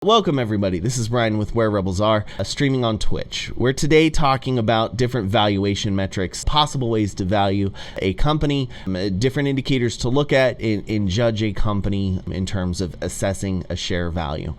Welcome everybody, this is Brian with Where Rebels Are, streaming on Twitch. We're today talking about different valuation metrics, possible ways to value a company, different indicators to look at and judge a company in terms of assessing a share value.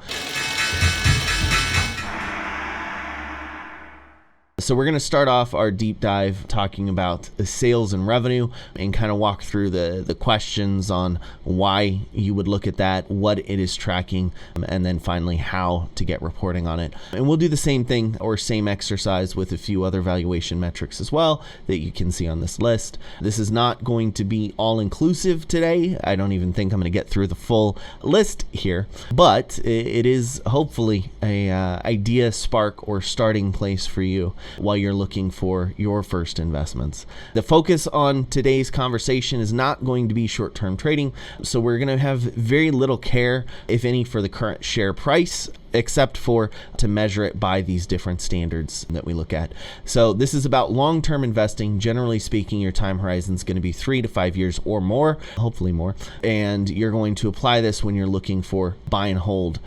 So we're going to start off our deep dive talking about the sales and revenue and kind of walk through the questions on why you would look at that, what it is tracking, and then finally how to get reporting on it. And we'll do the same thing or same exercise with a few other valuation metrics as well that you can see on this list. This is not going to be all inclusive today. I don't even think I'm going to get through the full list here, but it is hopefully a idea spark or starting place for you while you're looking for your first investments. The focus on today's conversation is not going to be short-term trading, so we're going to have very little care, if any, for the current share price, except for to measure it by these different standards that we look at. So this is about long-term investing. Generally speaking, your time horizon is going to be 3 to 5 years or more, hopefully more, and you're going to apply this when you're looking for buy and hold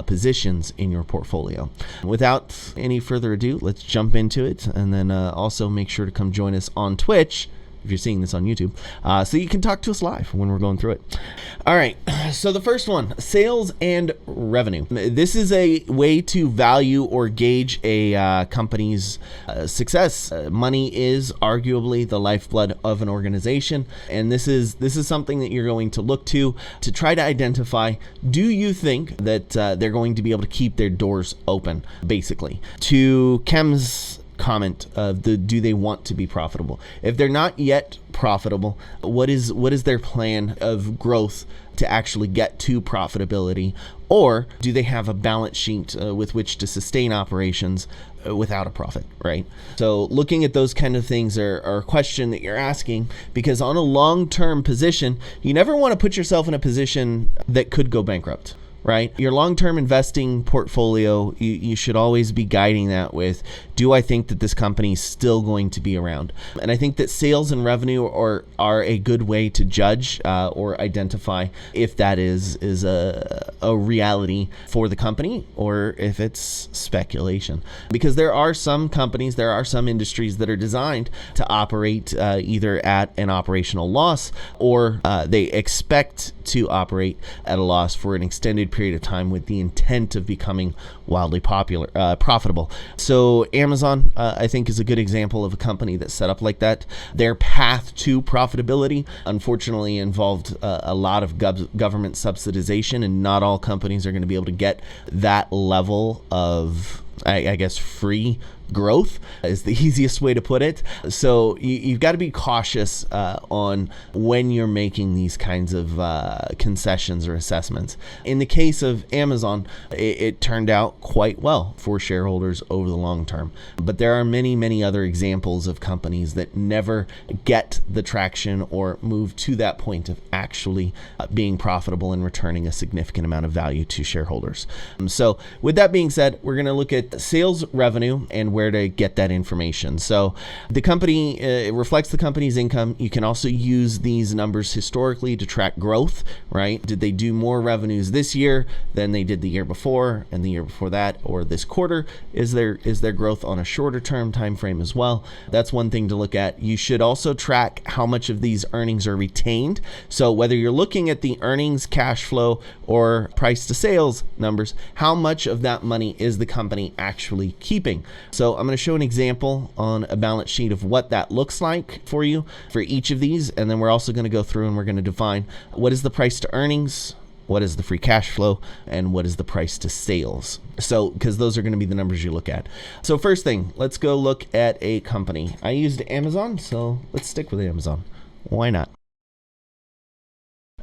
positions in your portfolio. Without any further ado, let's jump into it, and then also make sure to come join us on Twitch if you're seeing this on YouTube, so you can talk to us live when we're going through it. All right, so the first one, sales and revenue. This is a way to value or gauge a company's success. Money is arguably the lifeblood of an organization, and this is something that you're going to look to try to identify, do you think that they're going to be able to keep their doors open, basically? To Kem's comment of do they want to be profitable? If they're not yet profitable, what is their plan of growth to actually get to profitability? Or do they have a balance sheet with which to sustain operations without a profit, right? So looking at those kind of things are a question that you're asking, because on a long-term position, you never want to put yourself in a position that could go bankrupt. Right? Your long-term investing portfolio, you should always be guiding that with, do I think that this company is still going to be around? And I think that sales and revenue are a good way to judge or identify if that is a reality for the company or if it's speculation. Because there are some companies, there are some industries that are designed to operate either at an operational loss or they expect to operate at a loss for an extended period of time with the intent of becoming wildly profitable. So Amazon, I think, is a good example of a company that's set up like that. Their path to profitability, unfortunately, involved a lot of government subsidization, and not all companies are going to be able to get that level of, I guess, free growth is the easiest way to put it. So you've got to be cautious on when you're making these kinds of concessions or assessments. In the case of Amazon, it turned out quite well for shareholders over the long term. But there are many, many other examples of companies that never get the traction or move to that point of actually being profitable and returning a significant amount of value to shareholders. So with that being said, we're going to look at sales revenue and where to get that information. So the company, it reflects the company's income. You can also use these numbers historically to track growth, right? Did they do more revenues this year than they did the year before and the year before that, or this quarter? Is there growth on a shorter term time frame as well? That's one thing to look at. You should also track how much of these earnings are retained. So whether you're looking at the earnings, cash flow, or price to sales numbers, how much of that money is the company actually keeping? So I'm going to show an example on a balance sheet of what that looks like for you for each of these, and then we're also going to go through and we're going to define what is the price to earnings, what is the free cash flow, and what is the price to sales. So, because those are going to be the numbers you look at. So first thing, let's go look at a company. I used Amazon, so let's stick with Amazon. Why not?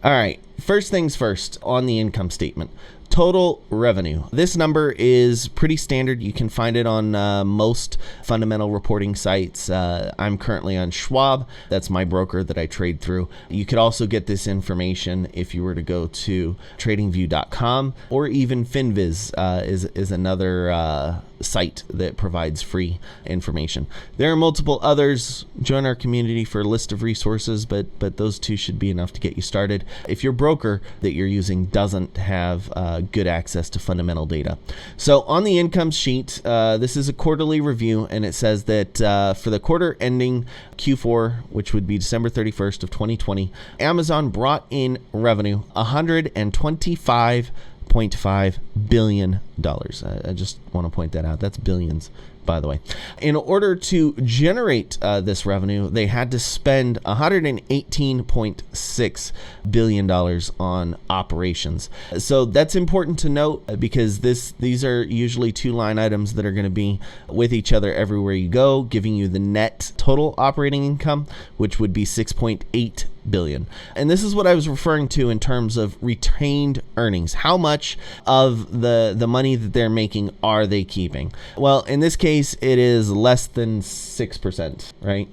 All right, first things first on the income statement. Total revenue. This number is pretty standard. You can find it on most fundamental reporting sites. I'm currently on Schwab. That's my broker that I trade through. You could also get this information if you were to go to tradingview.com, or even Finviz is another site that provides free information. There are multiple others. Join our community for a list of resources, but those two should be enough to get you started. If your broker that you're using doesn't have good access to fundamental data. So on the income sheet, this is a quarterly review, and it says that for the quarter ending Q4, which would be December 31st of 2020, Amazon brought in revenue $125.5 billion. I just want to point that out. That's billions, by the way. In order to generate this revenue, they had to spend $118.6 billion on operations. So that's important to note because these are usually two line items that are going to be with each other everywhere you go, giving you the net total operating income, which would be $6.8 billion. And this is what I was referring to in terms of retained earnings. How much of the money that they're making are they keeping? Well, in this case, it is less than 6%, right?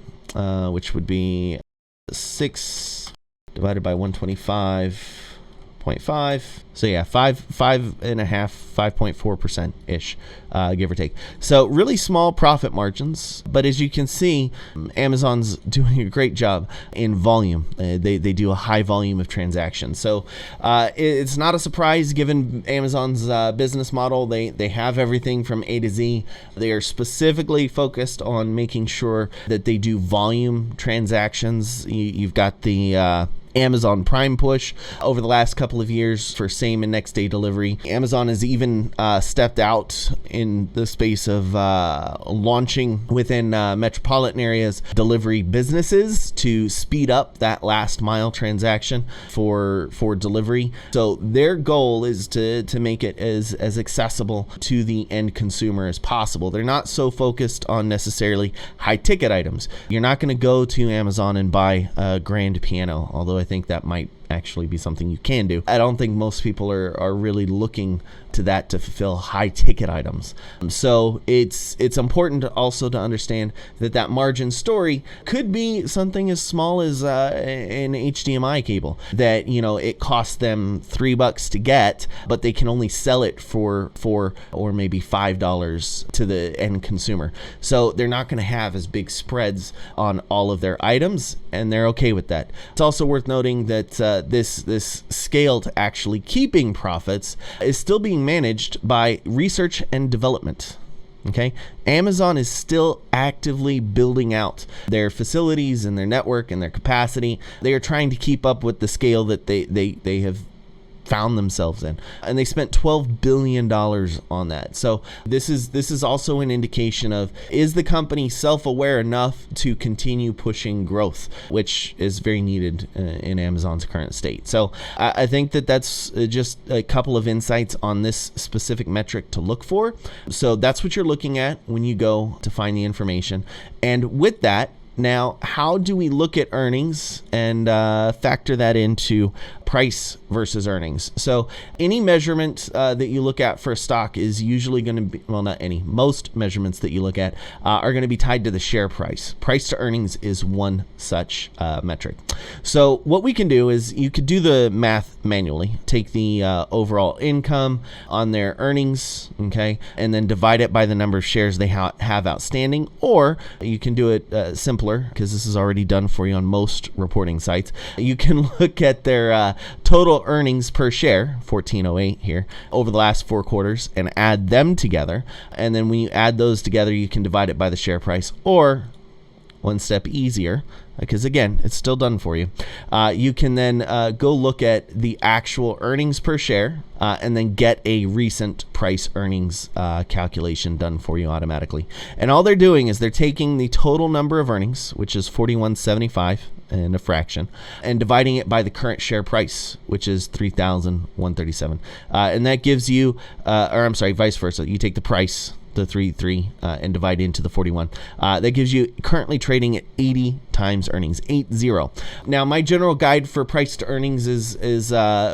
Which would be 6 divided by 125.5. So yeah, 5.4% ish, give or take. So really small profit margins, but as you can see, Amazon's doing a great job in volume. They do a high volume of transactions. So it's not a surprise given Amazon's business model. They have everything from A to Z. They are specifically focused on making sure that they do volume transactions. You've got the Amazon Prime push over the last couple of years for same and next day delivery. Amazon has even stepped out in the space of launching within metropolitan areas delivery businesses to speed up that last mile transaction for delivery. So their goal is to make it as accessible to the end consumer as possible. They're not so focused on necessarily high ticket items. You're not going to go to Amazon and buy a grand piano, although I think that might actually be something you can do. I don't think most people are really looking to that to fulfill high ticket items. So it's important also to understand that margin story could be something as small as an HDMI cable that, it costs them $3 to get, but they can only sell it for $4 or maybe $5 to the end consumer. So they're not going to have as big spreads on all of their items, and they're okay with that. It's also worth noting that this scale to actually keeping profits is still being managed by research and development. Okay, Amazon is still actively building out their facilities and their network and their capacity. They are trying to keep up with the scale that they have found themselves in, and they spent $12 billion on that. So this is also an indication of, is the company self-aware enough to continue pushing growth, which is very needed in Amazon's current state. So I think that's just a couple of insights on this specific metric to look for. So that's what you're looking at when you go to find the information. And with that, now, how do we look at earnings and factor that into price versus earnings? So any measurement that you look at for a stock is usually going to be, well, not any, most measurements that you look at are going to be tied to the share price. Price to earnings is one such metric. So what we can do is you could do the math manually, take the overall income on their earnings, okay, and then divide it by the number of shares they have outstanding, or you can do it simpler, because this is already done for you on most reporting sites. You can look at their total earnings per share, 1408 here, over the last 4 quarters, and add them together. And then when you add those together, you can divide it by the share price, or one step easier, because again, it's still done for you. You can then go look at the actual earnings per share and then get a recent price earnings calculation done for you automatically. And all they're doing is they're taking the total number of earnings, which is 4175 and a fraction, and dividing it by the current share price, which is 3,137. And that gives you, vice versa. You take the price, the 3 and divide into the 41. That gives you currently trading at 80 times earnings, 80. Now, my general guide for price to earnings is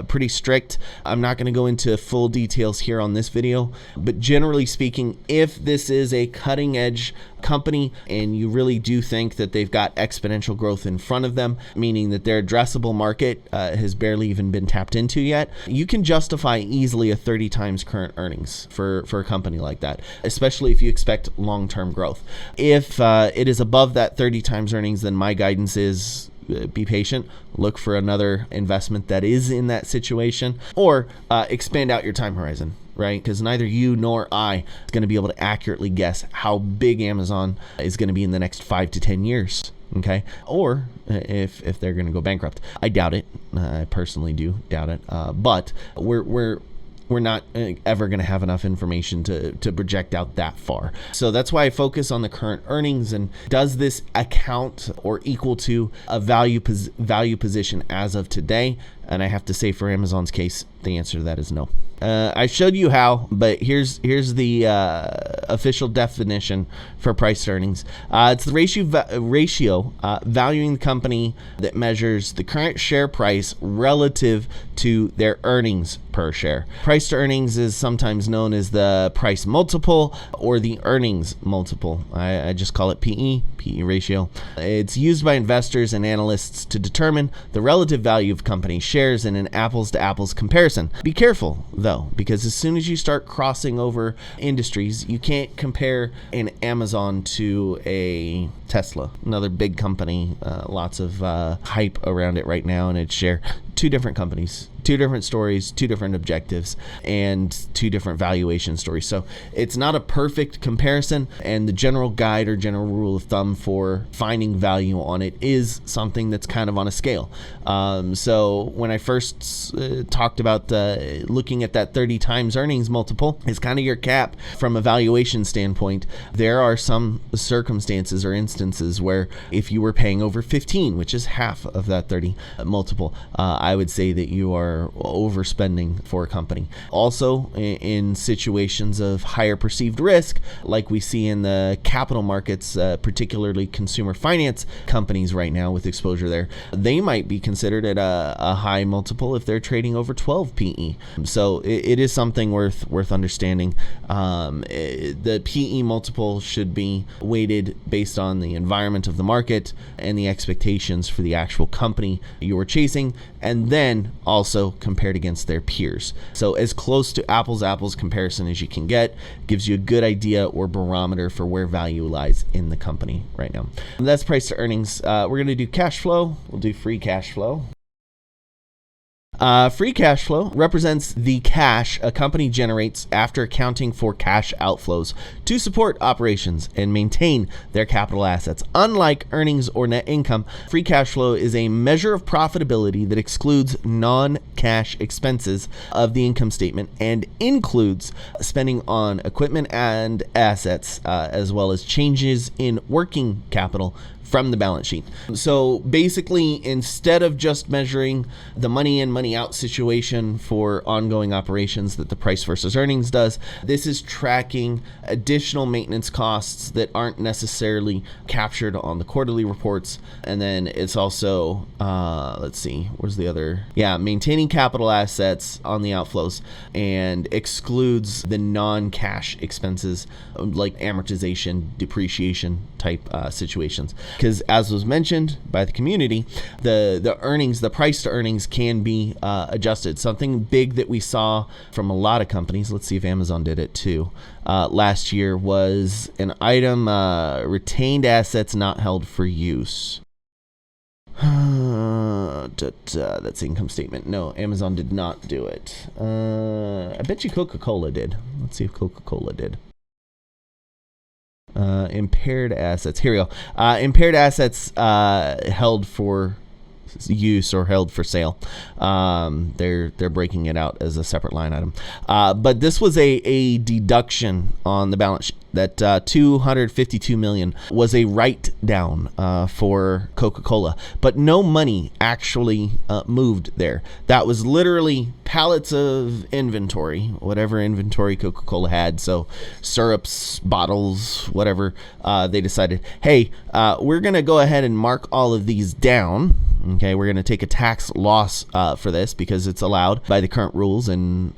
pretty strict. I'm not going to go into full details here on this video, but generally speaking, if this is a cutting edge company and you really do think that they've got exponential growth in front of them, meaning that their addressable market has barely even been tapped into yet, you can justify easily a 30 times current earnings for a company like that, especially if you expect long-term growth. If it is above that 30 times earnings, then my guidance is be patient, look for another investment that is in that situation, or expand out your time horizon, right? Because neither you nor I is going to be able to accurately guess how big Amazon is going to be in the next 5 to 10 years. Okay, or if they're going to go bankrupt. I doubt it. I personally do doubt it. But we're not ever going to have enough information to project out that far. So that's why I focus on the current earnings, and does this account or equal to a value position as of today? And I have to say, for Amazon's case, the answer to that is no. I showed you how, but here's the official definition for price to earnings. It's the ratio valuing the company that measures the current share price relative to their earnings per share. Price to earnings is sometimes known as the price multiple or the earnings multiple. I just call it PE ratio. It's used by investors and analysts to determine the relative value of company shares in an apples to apples comparison. Be careful though, because as soon as you start crossing over industries, you can't compare an Amazon to a Tesla, another big company. Lots of hype around it right now and its share. Two different companies, two different stories, two different objectives, and two different valuation stories. So it's not a perfect comparison, and the general guide or general rule of thumb for finding value on it is something that's kind of on a scale. So when I first talked about looking at that 30 times earnings multiple is kind of your cap from a valuation standpoint. There are some circumstances or instances where if you were paying over 15, which is half of that 30 multiple, I would say that you are overspending for a company. Also, in situations of higher perceived risk, like we see in the capital markets, particularly consumer finance companies right now with exposure there, they might be considered at a high multiple if they're trading over 12 PE. So it is something worth understanding. The PE multiple should be weighted based on the environment of the market and the expectations for the actual company you are chasing, and then also compared against their peers. So as close to apples comparison as you can get gives you a good idea or barometer for where value lies in the company right now. And that's price to earnings. We're going to do cash flow. We'll do free cash flow. Free cash flow represents the cash a company generates after accounting for cash outflows to support operations and maintain their capital assets. Unlike earnings or net income, free cash flow is a measure of profitability that excludes non-cash expenses of the income statement and includes spending on equipment and assets, as well as changes in working capital from the balance sheet. So basically, instead of just measuring the money in, money out situation for ongoing operations that the price versus earnings does, this is tracking additional maintenance costs that aren't necessarily captured on the quarterly reports. And then it's also, let's see, where's the other? Yeah, maintaining capital assets on the outflows and excludes the non-cash expenses like amortization, depreciation type situations. Because as was mentioned by the community, the earnings, the price to earnings can be adjusted. Something big that we saw from a lot of companies, let's see if Amazon did it too, last year was an item, retained assets not held for use. That's income statement. No, Amazon did not do it. I bet you Coca-Cola did. Let's see if Coca-Cola did. Impaired assets. Here we go. Impaired assets held for use or held for sale. They're breaking it out as a separate line item. But this was a deduction on the balance sheet. That $252 million was a write down for Coca-Cola, but no money actually moved there. That was literally pallets of inventory, whatever inventory Coca-Cola had. So syrups, bottles, whatever. They decided, hey, we're gonna go ahead and mark all of these down. Okay, we're going to take a tax loss for this because it's allowed by the current rules and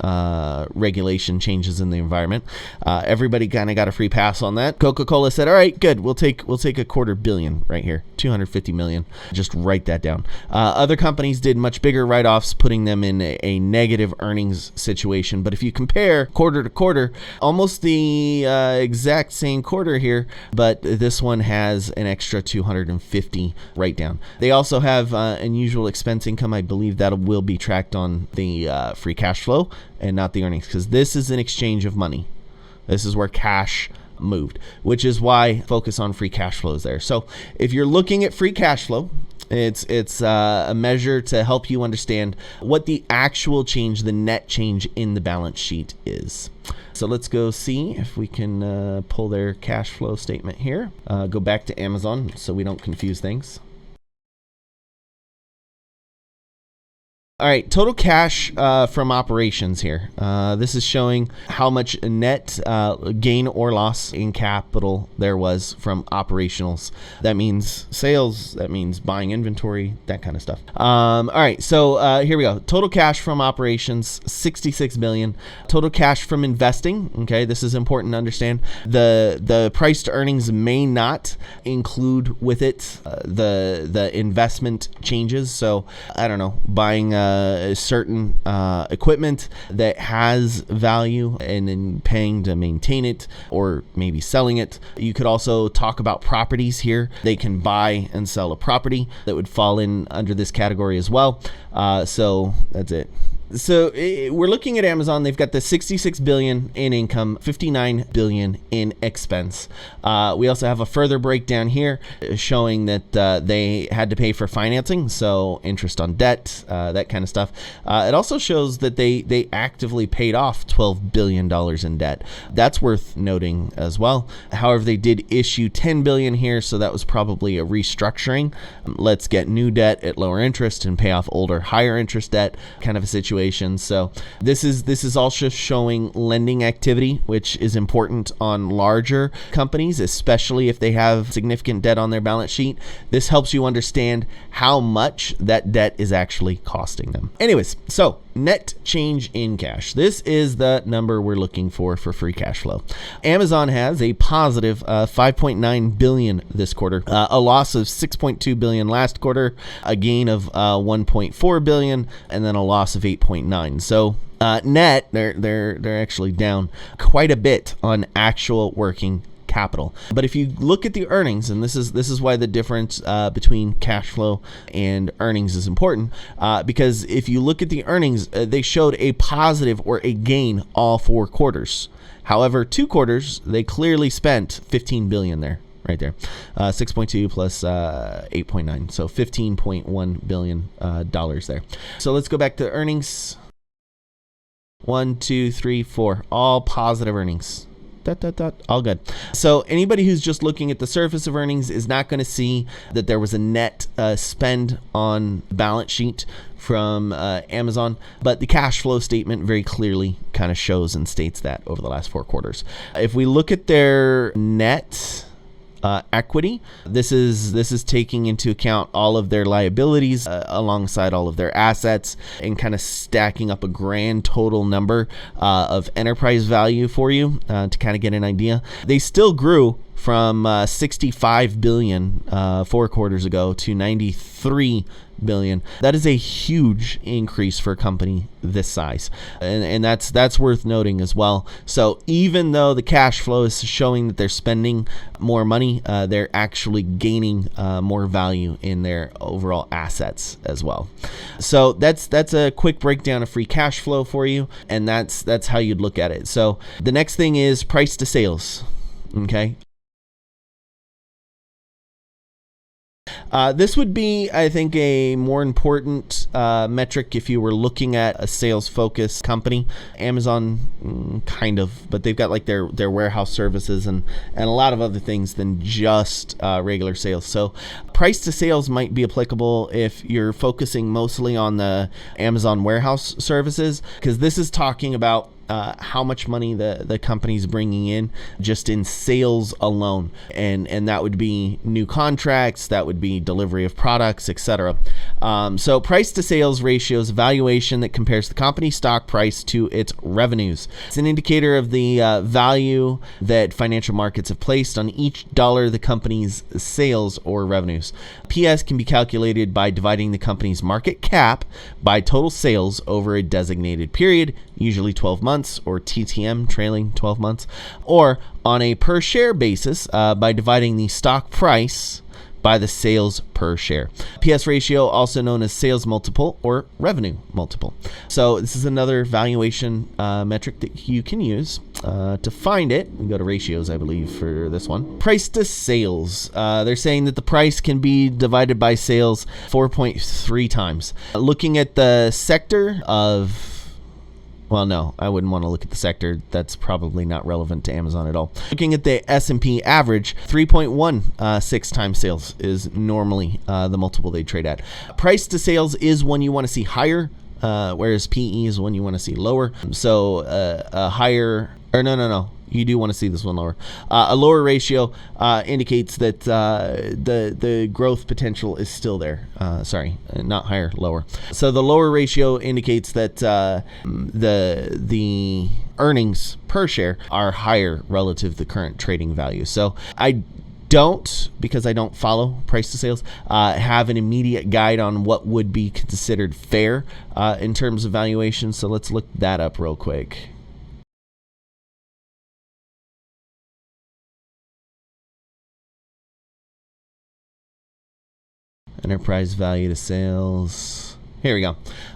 regulation changes in the environment. Everybody kind of got a free pass on that. Coca-Cola said, all right, good. We'll take $250 million right here, $250 million. Just write that down. Other companies did much bigger write-offs, putting them in a negative earnings situation. But if you compare quarter to quarter, almost the exact same quarter here, but this one has an extra 250 write down. They also have unusual expense income. I believe that will be tracked on the free cash flow and not the earnings, because this is an exchange of money. This is where cash moved, which is why focus on free cash flows there. So if you're looking at free cash flow, it's a measure to help you understand what the actual change, the net change in the balance sheet is. So let's go see if we can pull their cash flow statement here. Go back to Amazon so we don't confuse things. All right, total cash from operations here. This is showing how much net gain or loss in capital there was from operationals. That means sales, that means buying inventory, that kind of stuff. All right, so here we go. Total cash from operations, $66 billion. Total cash from investing, okay, this is important to understand. The price to earnings may not include with it the investment changes. So I don't know, buying certain equipment that has value and then paying to maintain it, or maybe selling it. You could also talk about properties here. They can buy and sell a property that would fall in under this category as well. So that's it. So we're looking at Amazon. They've got the $66 billion in income, $59 billion in expense. We also have a further breakdown here showing that they had to pay for financing, so interest on debt, that kind of stuff. It also shows that they actively paid off $12 billion in debt. That's worth noting as well. However, they did issue $10 billion here, so that was probably a restructuring. Let's get new debt at lower interest and pay off older, higher interest debt kind of a situation. So this is also showing lending activity, which is important on larger companies, especially if they have significant debt on their balance sheet. This helps you understand how much that debt is actually costing them. Anyways, so net change in cash. This is the number we're looking for free cash flow. Amazon has a positive 5.9 billion this quarter, a loss of 6.2 billion last quarter, a gain of 1.4 billion, and then a loss of 8.9. So net, they're actually down quite a bit on actual working capital. But if you look at the earnings, and this is why the difference between cash flow and earnings is important, because if you look at the earnings, they showed a positive or a gain all 4 quarters. However, 2 quarters, they clearly spent 15 billion there. Right there, 6.2 plus 8.9, so $15.1 billion there. So let's go back to earnings. 1, 2, 3, 4, all positive earnings. All good. So anybody who's just looking at the surface of earnings is not going to see that there was a net spend on the balance sheet from Amazon, but the cash flow statement very clearly kind of shows and states that over the last 4 quarters. If we look at their net equity, this is taking into account all of their liabilities alongside all of their assets and kind of stacking up a grand total number of enterprise value for you to kind of get an idea. They still grew from 65 billion 4 quarters ago to 93 billion. That is a huge increase for a company this size, and that's worth noting as well. So even though the cash flow is showing that they're spending more money, they're actually gaining more value in their overall assets as well. So that's a quick breakdown of free cash flow for you, and that's how you'd look at it. So the next thing is price to sales. Okay. This would be, I think, a more important metric if you were looking at a sales-focused company. Amazon, kind of, but they've got like their warehouse services and a lot of other things than just regular sales. So price to sales might be applicable if you're focusing mostly on the Amazon warehouse services, because this is talking about how much money the company's bringing in just in sales alone, and that would be new contracts, that would be delivery of products, etc. So price to sales ratio is a valuation that compares the company's stock price to its revenues. It's an indicator of the value that financial markets have placed on each dollar the company's sales or revenues. PS can be calculated by dividing the company's market cap by total sales over a designated period, usually 12 months, or TTM, trailing 12 months, or on a per share basis by dividing the stock price by the sales per share. PS ratio, also known as sales multiple or revenue multiple. So this is another valuation metric that you can use. To find it, we go to ratios, I believe, for this one. Price to sales. They're saying that the price can be divided by sales 4.3 times. Looking at the sector of... Well, no, I wouldn't want to look at the sector. That's probably not relevant to Amazon at all. Looking at the S&P average, 3.16 times sales is normally the multiple they trade at. Price to sales is one you want to see higher, whereas PE is one you want to see lower. So a higher, or no. You do want to see this one lower. A lower ratio indicates that the growth potential is still there. Sorry, not higher, lower. So the lower ratio indicates that the earnings per share are higher relative to the current trading value. So I don't, because I don't follow price to sales, have an immediate guide on what would be considered fair in terms of valuation. So let's look that up real quick. Enterprise value to sales. Here we go.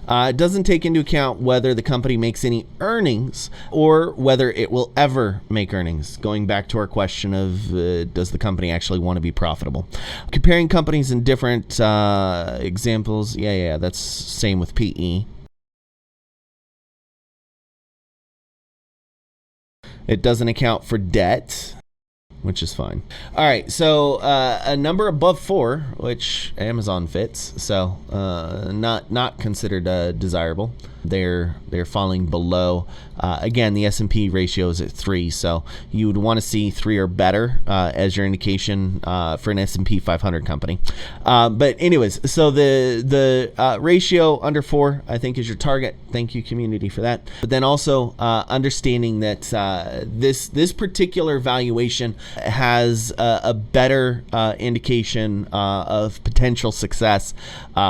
It doesn't take into account whether the company makes any earnings or whether it will ever make earnings. Going back to our question of does the company actually want to be profitable? Comparing companies in different examples. Yeah, that's same with PE. It doesn't account for debt, which is fine. All right, so a number above 4, which Amazon fits, so not considered desirable. They're falling below. Again, the S&P ratio is at 3, so you would want to see 3 or better as your indication for an S&P 500 company. But anyways, so the ratio under 4, I think, is your target. Thank you, community, for that. But then also understanding that this particular valuation has a better indication of potential success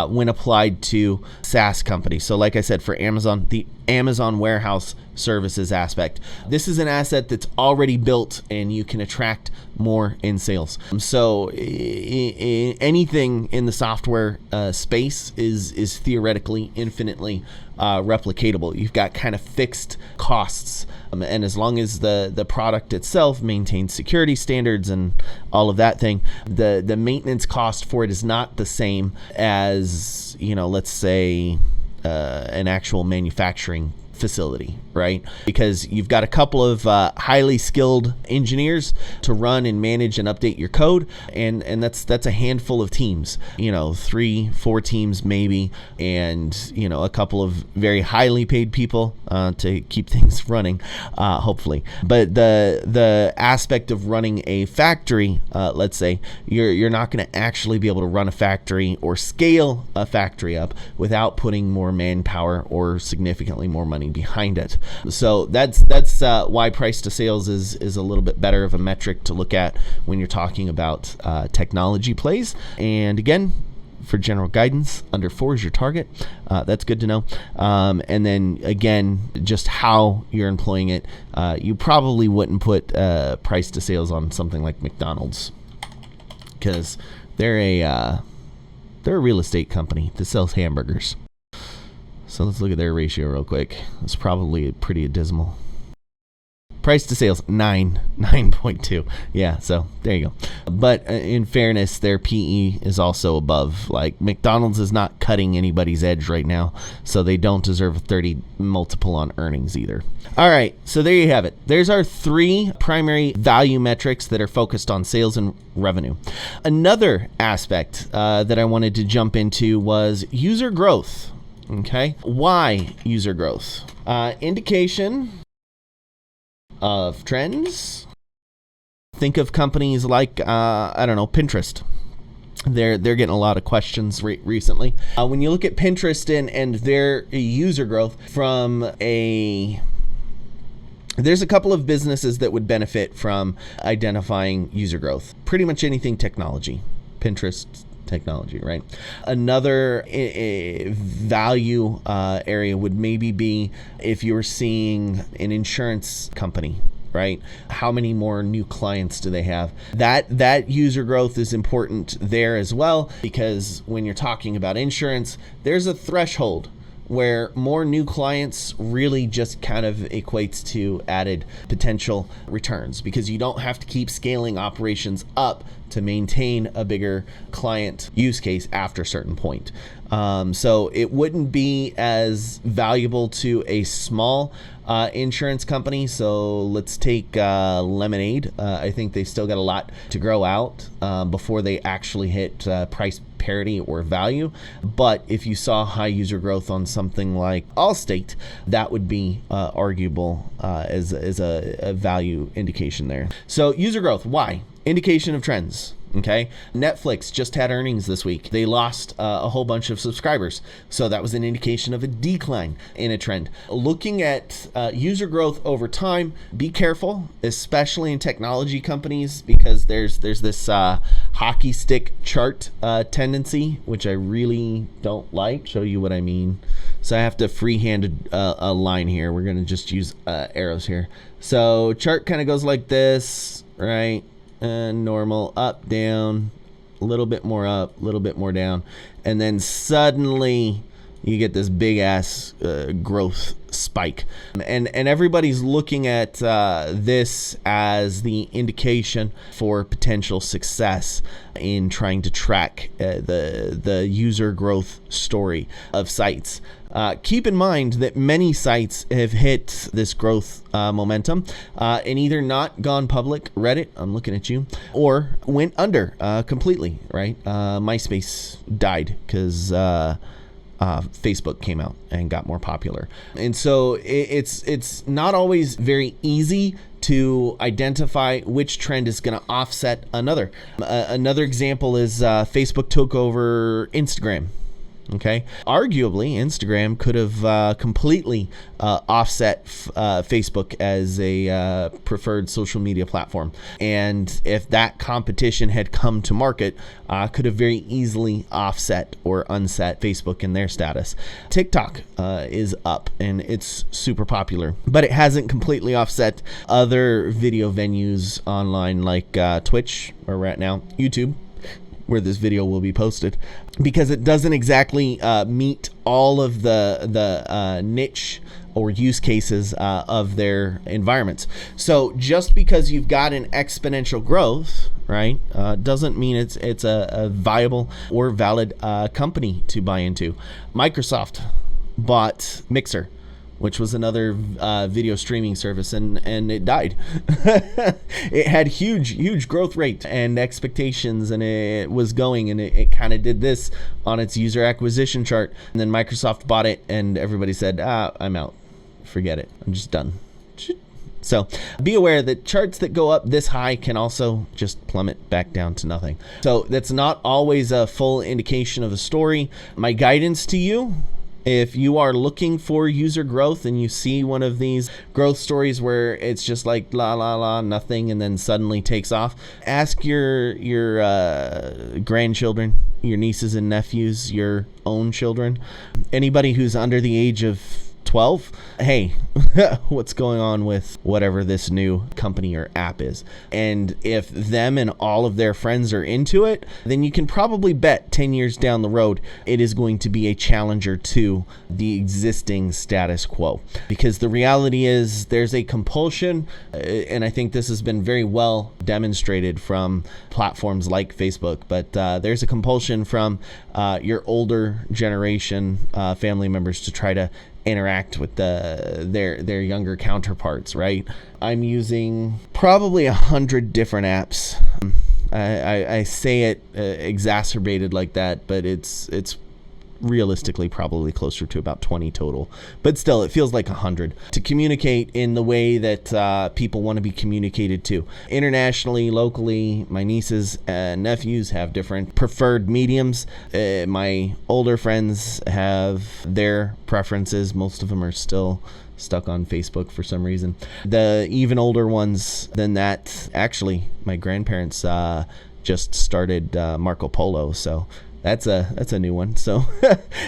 when applied to SaaS companies. So like I said, for Amazon, the Amazon warehouse services aspect. This is an asset that's already built and you can attract more in sales. So anything in the software space is theoretically infinitely replicatable. You've got kind of fixed costs. And as long as the product itself maintains security standards and all of that thing, the maintenance cost for it is not the same as, let's say, an actual manufacturing facility, right? Because you've got a couple of highly skilled engineers to run and manage and update your code, and that's a handful of teams, 3-4 teams maybe, and a couple of very highly paid people to keep things running, hopefully. But the aspect of running a factory, let's say you're not going to actually be able to run a factory or scale a factory up without putting more manpower or significantly more money behind it. So that's why price to sales is a little bit better of a metric to look at when you're talking about technology plays. And again, for general guidance, under 4 is your target. That's good to know. And then again, just how you're employing it. You probably wouldn't put price to sales on something like McDonald's, because they're a real estate company that sells hamburgers. So let's look at their ratio real quick. It's probably pretty dismal. Price to sales, 9.2. Yeah, so there you go. But in fairness, their PE is also above. Like, McDonald's is not cutting anybody's edge right now, so they don't deserve a 30 multiple on earnings either. All right, so there you have it. There's our 3 primary value metrics that are focused on sales and revenue. Another aspect that I wanted to jump into was user growth. Okay, why user growth? Indication of trends, think of companies like, Pinterest. They're getting a lot of questions recently. When you look at Pinterest and their user growth there's a couple of businesses that would benefit from identifying user growth. Pretty much anything technology. Pinterest, technology, right? Another value area would maybe be if you were seeing an insurance company, right? How many more new clients do they have? That user growth is important there as well, because when you're talking about insurance, there's a threshold where more new clients really just kind of equates to added potential returns, because you don't have to keep scaling operations up to maintain a bigger client use case after a certain point. So it wouldn't be as valuable to a small insurance company. So let's take Lemonade. I think they still got a lot to grow out before they actually hit price parity or value. But if you saw high user growth on something like Allstate, that would be arguable as a value indication there. So user growth, why? Indication of trends. Okay, Netflix just had earnings this week. They lost a whole bunch of subscribers, so that was an indication of a decline in a trend. Looking at user growth over time, be careful, especially in technology companies, because there's this hockey stick chart tendency, which I really don't like. Show you what I mean. So I have to freehand a line here. We're gonna just use arrows here. So chart kind of goes like this, right? Normal, up, down, a little bit more up, a little bit more down, and then suddenly you get this big ass growth spike, and everybody's looking at this as the indication for potential success in trying to track the user growth story of sites. Keep in mind that many sites have hit this growth momentum and either not gone public, Reddit, I'm looking at you, or went under completely, right? MySpace died because Facebook came out and got more popular. And so it's not always very easy to identify which trend is going to offset another. Another example is Facebook took over Instagram. Okay, arguably Instagram could have completely offset Facebook as a preferred social media platform, and if that competition had come to market, could have very easily offset or unset Facebook in their status. TikTok is up and it's super popular, but it hasn't completely offset other video venues online like Twitch, or right now YouTube, where this video will be posted, because it doesn't exactly meet all of the niche or use cases of their environments. So just because you've got an exponential growth, right, doesn't mean it's a viable or valid company to buy into. Microsoft bought Mixer, which was another video streaming service, and it died. It had huge growth rate and expectations, and it was going, and it kind of did this on its user acquisition chart. And then Microsoft bought it, and everybody said, I'm out. Forget it. I'm just done. So be aware that charts that go up this high can also just plummet back down to nothing. So that's not always a full indication of a story. My guidance to you, if you are looking for user growth and you see one of these growth stories where it's just like nothing and then suddenly takes off, ask your grandchildren, your nieces and nephews, your own children, anybody who's under the age of 12, hey, what's going on with whatever this new company or app is? And if them and all of their friends are into it, then you can probably bet 10 years down the road it is going to be a challenger to the existing status quo. Because the reality is there's a compulsion, and I think this has been very well demonstrated from platforms like Facebook, but there's a compulsion from your older generation family members to try to interact with their younger counterparts, right? I'm using probably 100 different apps. I say it exacerbated like that, but it's realistically probably closer to about 20 total, but still it feels like 100 to communicate in the way that people want to be communicated to. Internationally, locally, my nieces and nephews have different preferred mediums. My older friends have their preferences. Most of them are still stuck on Facebook for some reason. The even older ones than that, actually, my grandparents just started Marco Polo, so that's a new one. So,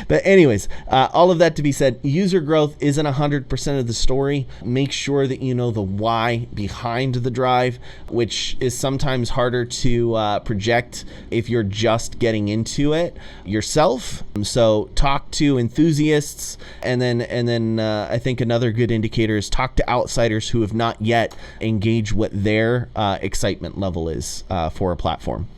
but anyways, all of that to be said, user growth isn't 100% of the story. Make sure that you know the why behind the drive, which is sometimes harder to project if you're just getting into it yourself. So talk to enthusiasts, and then I think another good indicator is talk to outsiders who have not yet engaged what their excitement level is for a platform.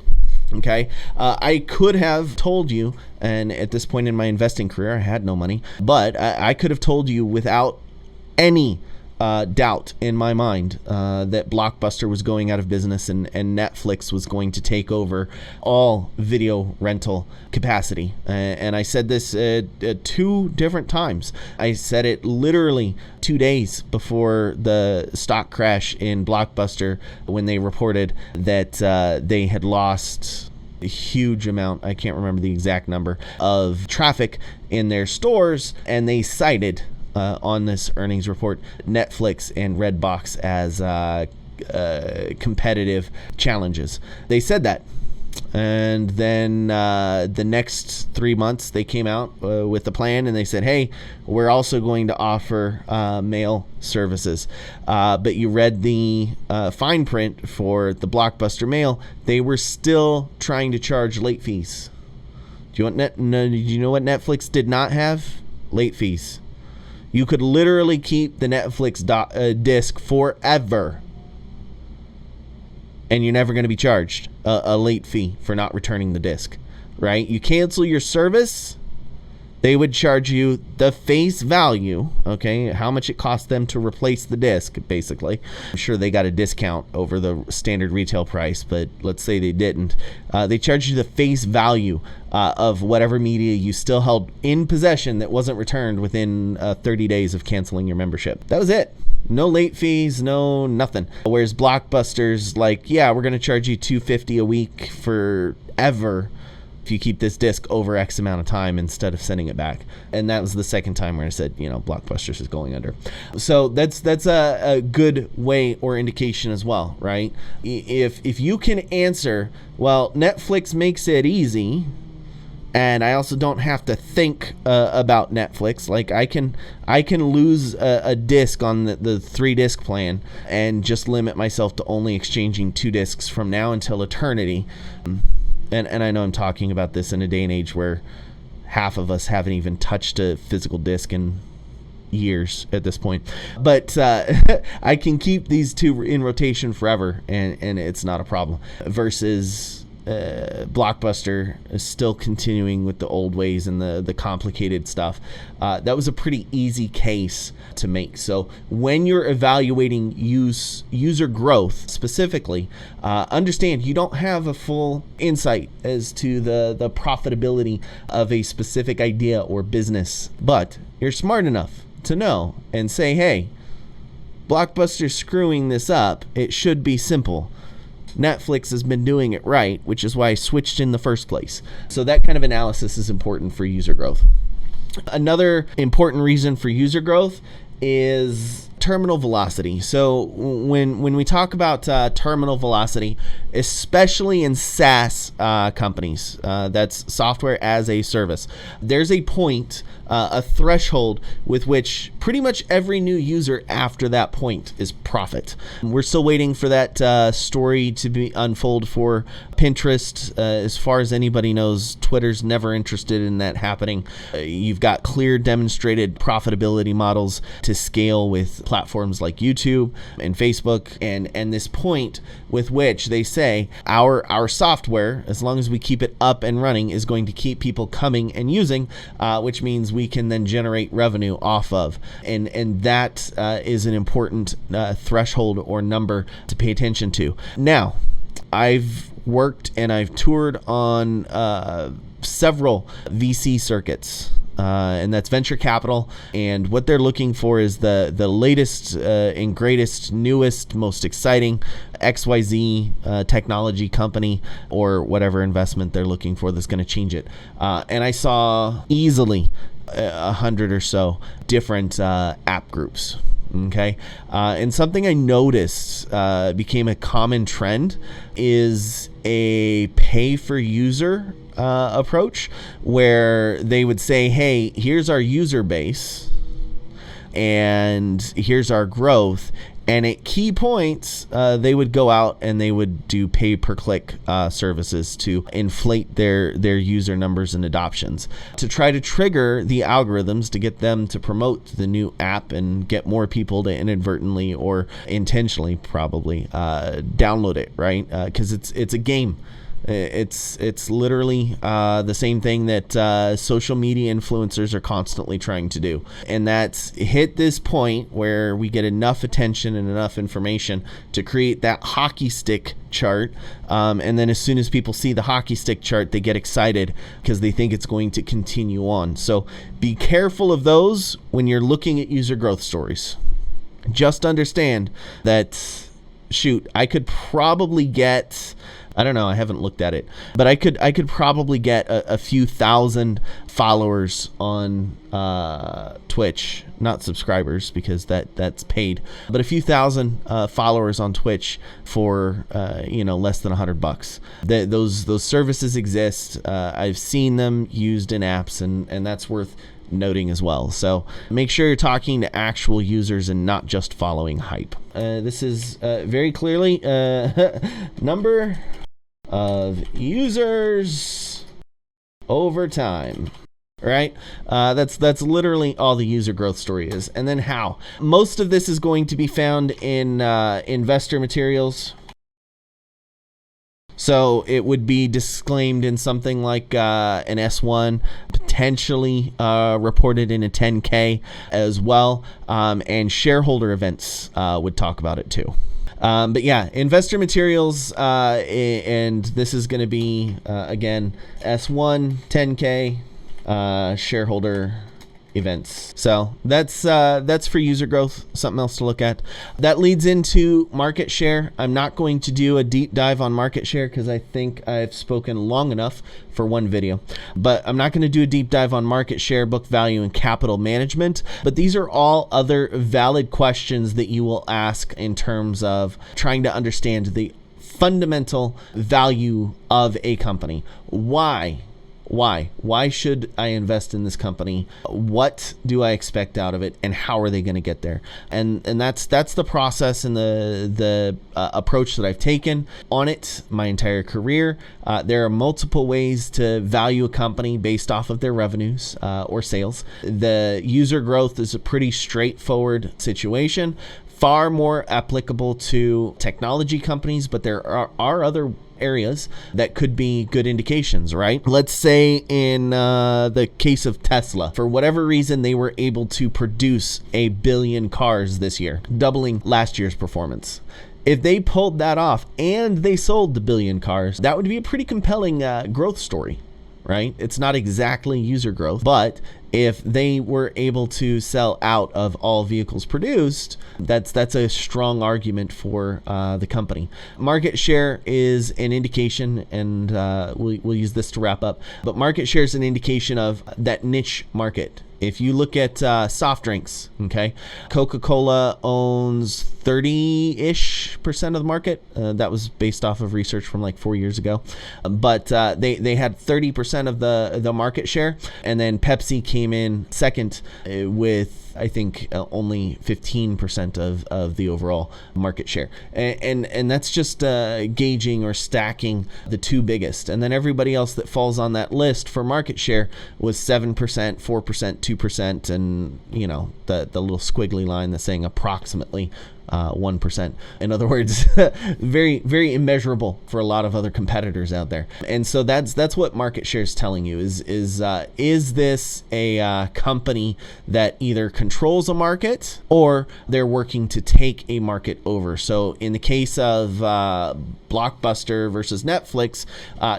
Okay, I could have told you, and at this point in my investing career, I had no money, but I could have told you without any doubt in my mind that Blockbuster was going out of business and Netflix was going to take over all video rental capacity. And I said this at 2 different times. I said it literally 2 days before the stock crash in Blockbuster when they reported that they had lost a huge amount, I can't remember the exact number, of traffic in their stores, and they cited on this earnings report Netflix and Redbox as competitive challenges. They said that. And then the next 3 months they came out with the plan, and they said, hey, we're also going to offer mail services. But you read the fine print for the Blockbuster mail. They were still trying to charge late fees. Do you know what Netflix did not have? Late fees. You could literally keep the Netflix disc forever, and you're never going to be charged a late fee for not returning the disc, right? You cancel your service, they would charge you the face value, okay, how much it cost them to replace the disc, basically. I'm sure they got a discount over the standard retail price, but let's say they didn't. They charged you the face value of whatever media you still held in possession that wasn't returned within 30 days of canceling your membership. That was it. No late fees, no nothing. Whereas Blockbuster's like, yeah, we're going to charge you $250 a week forever if you keep this disc over X amount of time instead of sending it back. And that was the second time where I said, Blockbusters is going under. So that's a good way or indication as well, right? If you can answer, well, Netflix makes it easy, and I also don't have to think about Netflix. Like I can lose a disc on the 3-disc plan and just limit myself to only exchanging 2 discs from now until eternity. And I know I'm talking about this in a day and age where half of us haven't even touched a physical disc in years at this point. But I can keep these 2 in rotation forever, and it's not a problem. Versus Blockbuster is still continuing with the old ways and the complicated stuff. That was a pretty easy case to make. So when you're evaluating user growth specifically, understand you don't have a full insight as to the profitability of a specific idea or business, but you're smart enough to know and say, hey, Blockbuster's screwing this up. It should be simple. Netflix has been doing it right, which is why I switched in the first place. So that kind of analysis is important for user growth. Another important reason for user growth is terminal velocity. So when we talk about terminal velocity, especially in SaaS companies, that's software as a service, there's a point, a threshold with which pretty much every new user after that point is profit. We're still waiting for that story to be unfold for Pinterest. As far as anybody knows, Twitter's never interested in that happening. You've got clear demonstrated profitability models to scale with platforms like YouTube and Facebook, and this point with which they say our software, as long as we keep it up and running, is going to keep people coming and using, which means we can then generate revenue off of. And that is an important threshold or number to pay attention to. Now, I've worked and I've toured on several VC circuits. And that's venture capital, and what they're looking for is the latest and greatest, newest, most exciting XYZ technology company or whatever investment they're looking for that's going to change it. And I saw easily 100 or so different app groups. Okay. And something I noticed became a common trend is a pay for user approach, where they would say, hey, here's our user base and here's our growth. And at key points, they would go out and they would do pay per click services to inflate their user numbers and adoptions, to try to trigger the algorithms to get them to promote the new app and get more people to inadvertently or intentionally probably download it, right? Because it's a game. It's literally the same thing that social media influencers are constantly trying to do. And that's hit this point where we get enough attention and enough information to create that hockey stick chart. And then as soon as people see the hockey stick chart, they get excited because they think it's going to continue on. So be careful of those when you're looking at user growth stories. Just understand that, shoot, I could probably get, I don't know, I haven't looked at it, but I could probably get a few thousand followers on Twitch, not subscribers because that's paid, but a few thousand followers on Twitch for less than $100. Those services exist. I've seen them used in apps, and that's worth noting as well. So make sure you're talking to actual users and not just following hype. This is very clearly number of users over time, right? That's literally all the user growth story is. And then how? Most of this is going to be found in investor materials. So it would be disclaimed in something like an S1, potentially reported in a 10K as well, and shareholder events would talk about it too. But yeah, investor materials, and this is going to be, again, S1, 10K, shareholder events. So that's for user growth, something else to look at. That leads into market share. I'm not going to do a deep dive on market share because I think I've spoken long enough for one video, but I'm not going to do a deep dive on market share, book value, and capital management. But these are all other valid questions that you will ask in terms of trying to understand the fundamental value of a company. Why should I invest in this company? What do I expect out of it, and how are they going to get there? And that's the process and the approach that I've taken on it my entire career. There are multiple ways to value a company based off of their revenues or sales. The user growth is a pretty straightforward situation, far more applicable to technology companies, but there are other areas that could be good indications, right? Let's say in the case of Tesla, for whatever reason, they were able to produce 1 billion cars this year, doubling last year's performance. If they pulled that off and they sold the 1 billion cars, that would be a pretty compelling growth story, right? It's not exactly user growth, but if they were able to sell out of all vehicles produced, that's a strong argument for the company. Market share is an indication, and we'll use this to wrap up, but market share is an indication of that niche market. If you look at soft drinks, okay, Coca-Cola owns 30-ish% of the market. That was based off of research from like 4 years ago. But they had 30% of the market share, and then Pepsi came in second with, I think, only 15% of the overall market share. And that's just gauging or stacking the two biggest. And then everybody else that falls on that list for market share was 7%, 4%, 2%, and, you know, the little squiggly line that's saying approximately 1%. In other words, very, very immeasurable for a lot of other competitors out there. And so that's what market share is telling you is this a company that either controls a market or they're working to take a market over. So in the case of Blockbuster versus Netflix,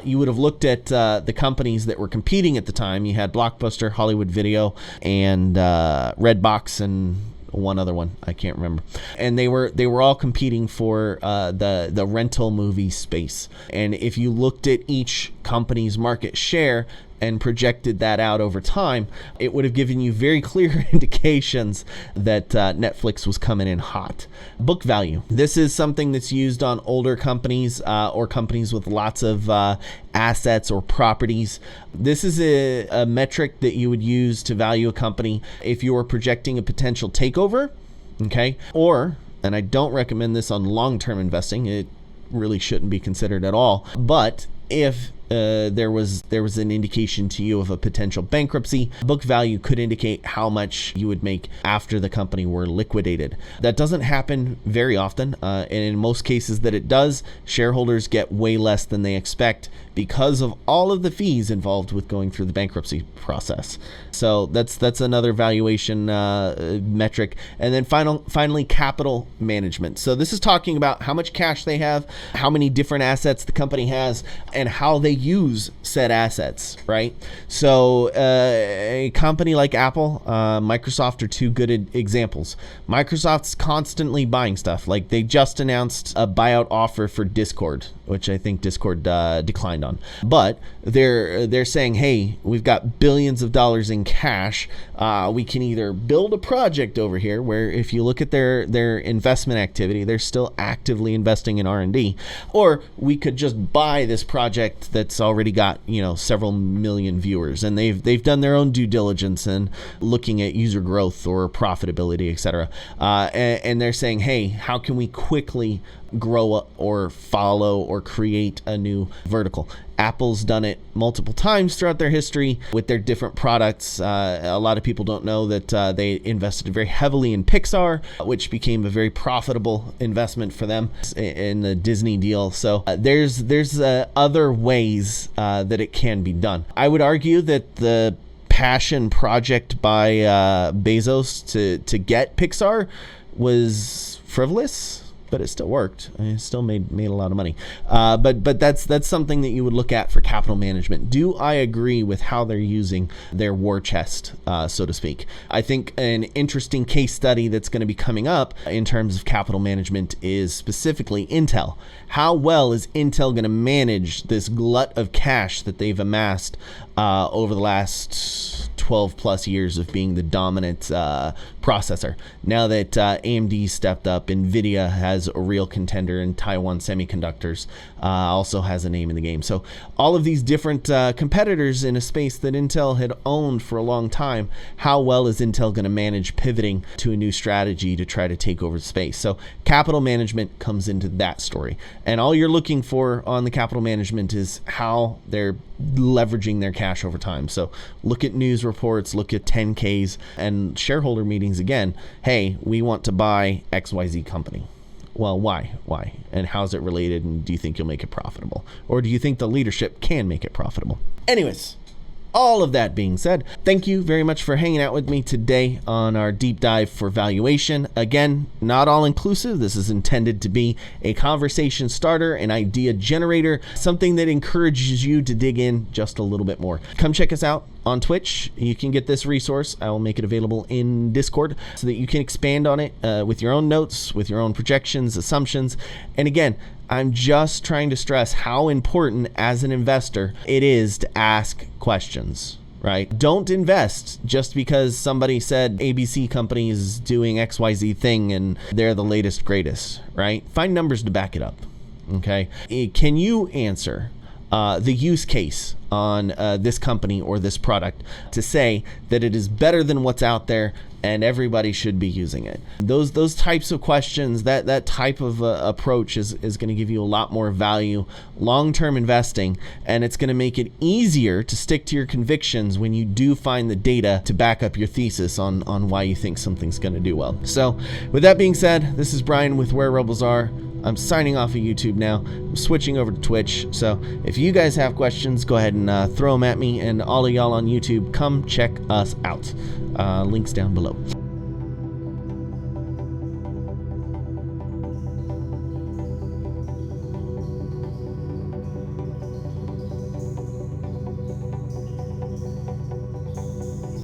you would have looked at the companies that were competing at the time. You had Blockbuster, Hollywood Video, and Redbox, and one other one I can't remember, and they were all competing for the rental movie space. And if you looked at each company's market share and projected that out over time, it would have given you very clear indications that Netflix was coming in hot. Book value. This is something that's used on older companies or companies with lots of assets or properties. This is a metric that you would use to value a company if you were projecting a potential takeover, okay? Or, and I don't recommend this on long-term investing, it really shouldn't be considered at all, but if there was an indication to you of a potential bankruptcy, book value could indicate how much you would make after the company were liquidated. That doesn't happen very often, and in most cases that it does, shareholders get way less than they expect because of all of the fees involved with going through the bankruptcy process. So that's another valuation metric. And then finally, capital management. So this is talking about how much cash they have, how many different assets the company has, and how they use said assets, right? So a company like Apple, Microsoft are two good examples. Microsoft's constantly buying stuff. Like they just announced a buyout offer for Discord, which I think Discord declined on. But they're saying, hey, we've got billions of dollars in cash. We can either build a project over here, where if you look at their investment activity, they're still actively investing in R&D, or we could just buy this project that's already got several million viewers, and they've done their own due diligence and looking at user growth or profitability, etc. And they're saying, hey, how can we quickly grow or follow or create a new vertical? Apple's done it multiple times throughout their history with their different products. A lot of people don't know that they invested very heavily in Pixar, which became a very profitable investment for them in the Disney deal. So there's other ways that it can be done. I would argue that the passion project by Bezos to get Pixar was frivolous, but it still worked. It still made a lot of money. But that's something that you would look at for capital management. Do I agree with how they're using their war chest, so to speak? I think an interesting case study that's going to be coming up in terms of capital management is specifically Intel. How well is Intel going to manage this glut of cash that they've amassed over the last 12 plus years of being the dominant processor? Now that AMD stepped up, NVIDIA has a real contender, in Taiwan Semiconductors also has a name in the game. So all of these different competitors in a space that Intel had owned for a long time, how well is Intel going to manage pivoting to a new strategy to try to take over the space? So capital management comes into that story. And all you're looking for on the capital management is how they're leveraging their cash over time. So look at news reports, look at 10Ks and shareholder meetings again. Hey, we want to buy XYZ company. Well, why? And how's it related? And do you think you'll make it profitable? Or do you think the leadership can make it profitable? Anyways, all of that being said, thank you very much for hanging out with me today on our deep dive for valuation. Again, not all inclusive. This is intended to be a conversation starter, an idea generator, something that encourages you to dig in just a little bit more. Come check us out on Twitch. You can get this resource. I will make it available in Discord so that you can expand on it with your own notes, with your own projections, assumptions. And again, I'm just trying to stress how important as an investor it is to ask questions, right? Don't invest just because somebody said ABC company is doing XYZ thing and they're the latest, greatest, right? Find numbers to back it up, okay? Can you answer the use case on this company or this product to say that it is better than what's out there and everybody should be using it? Those types of questions, that type of approach is going to give you a lot more value, long-term investing, and it's going to make it easier to stick to your convictions when you do find the data to back up your thesis on why you think something's going to do well. So with that being said, this is Brian with Where Rebels Are. I'm signing off of YouTube now. I'm switching over to Twitch. So if you guys have questions, go ahead and throw them at me. And all of y'all on YouTube, come check us out. Links down below.